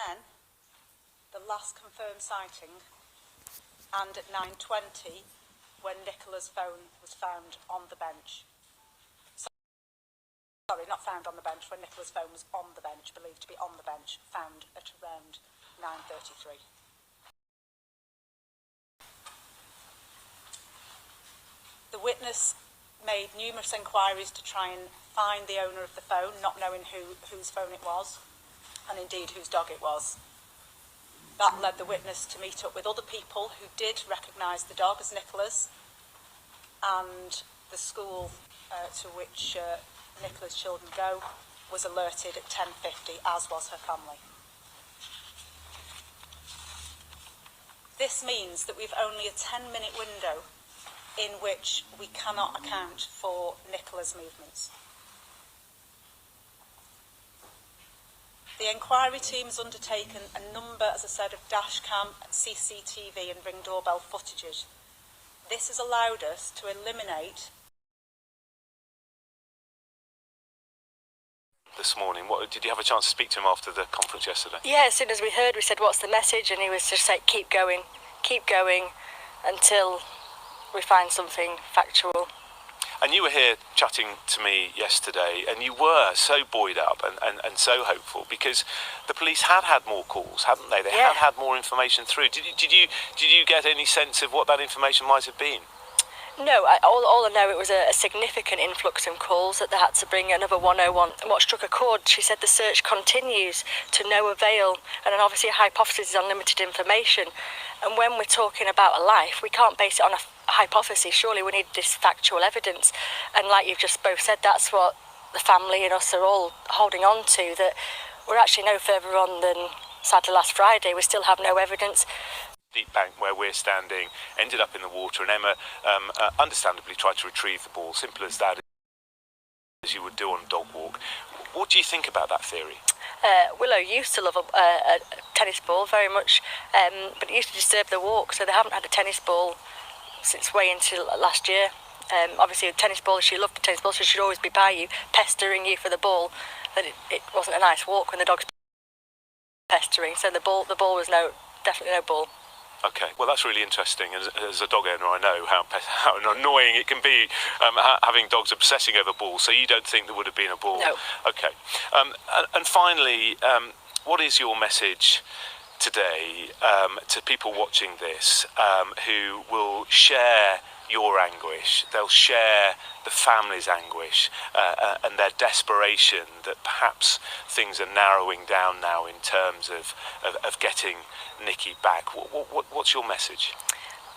9:10, the last confirmed sighting, and at 9:20, when Nicola's phone was found on the bench. Sorry, not found on the bench, when Nicola's phone was on the bench, believed to be on the bench, found at around 9:33. The witness made numerous inquiries to try and find the owner of the phone, not knowing whose phone it was, and indeed whose dog it was. That led the witness to meet up with other people who did recognise the dog as Nicola's, and the school to which Nicola's children go was alerted at 10:50, as was her family. This means that we've only a 10-minute window in which we cannot account for Nicola's movements. The inquiry team has undertaken a number, as I said, of dashcam, CCTV and ring doorbell footages. This has allowed us to eliminate. This morning, did you have a chance to speak to him after the conference yesterday? Yeah, as soon as we heard, we said, "What's the message?" And he was just like, keep going until we find something factual. And you were here chatting to me yesterday, and you were so buoyed up and so hopeful, because the police had more calls, hadn't they? They had more information through. Did you get any sense of what that information might have been? No, all I know, it was a significant influx in calls that they had to bring another 101. And what struck a chord, she said the search continues to no avail, and then obviously a hypothesis is unlimited information. And when we're talking about a life, we can't base it on a hypothesis. Surely we need this factual evidence. And like you've just both said, that's what the family and us are all holding on to, that we're actually no further on than, sadly, last Friday. We still have no evidence. Deep bank where we're standing ended up in the water, and Emma understandably tried to retrieve the ball. Simple as that, as you would do on a dog walk. What do you think about that theory? Willow used to love a tennis ball very much, but it used to disturb the walk, so they haven't had a tennis ball since way into last year. Obviously a tennis ball, she loved the tennis ball, so she'd always be by you, pestering you for the ball. But it wasn't a nice walk when the dog's pestering, so the ball was definitely no ball. Okay, well that's really interesting. As a dog owner, I know how annoying it can be having dogs obsessing over balls. So you don't think there would have been a ball? No. Okay. And finally, what is your message today to people watching this who will share your anguish? They'll share the family's anguish and their desperation that perhaps things are narrowing down now in terms of getting Nikki back. What's your message?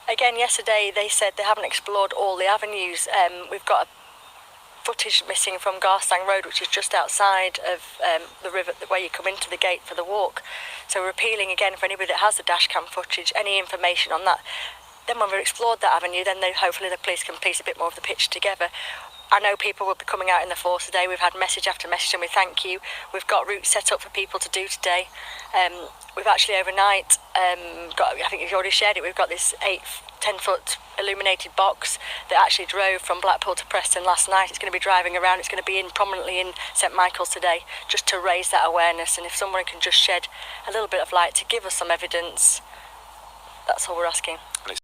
Again, yesterday they said they haven't explored all the avenues. We've got footage missing from Garstang Road, which is just outside of the river where you come into the gate for the walk. So we're appealing again for anybody that has the dashcam footage, any information on that. Then when we've explored that avenue, then hopefully the police can piece a bit more of the picture together. I know people will be coming out in the force today. We've had message after message, and we thank you. We've got routes set up for people to do today. We've actually overnight I think you've already shared it, we've got this 10-foot illuminated box that actually drove from Blackpool to Preston last night. It's going to be driving around. It's going to be prominently in St Michael's today, just to raise that awareness. And if someone can just shed a little bit of light to give us some evidence, that's all we're asking.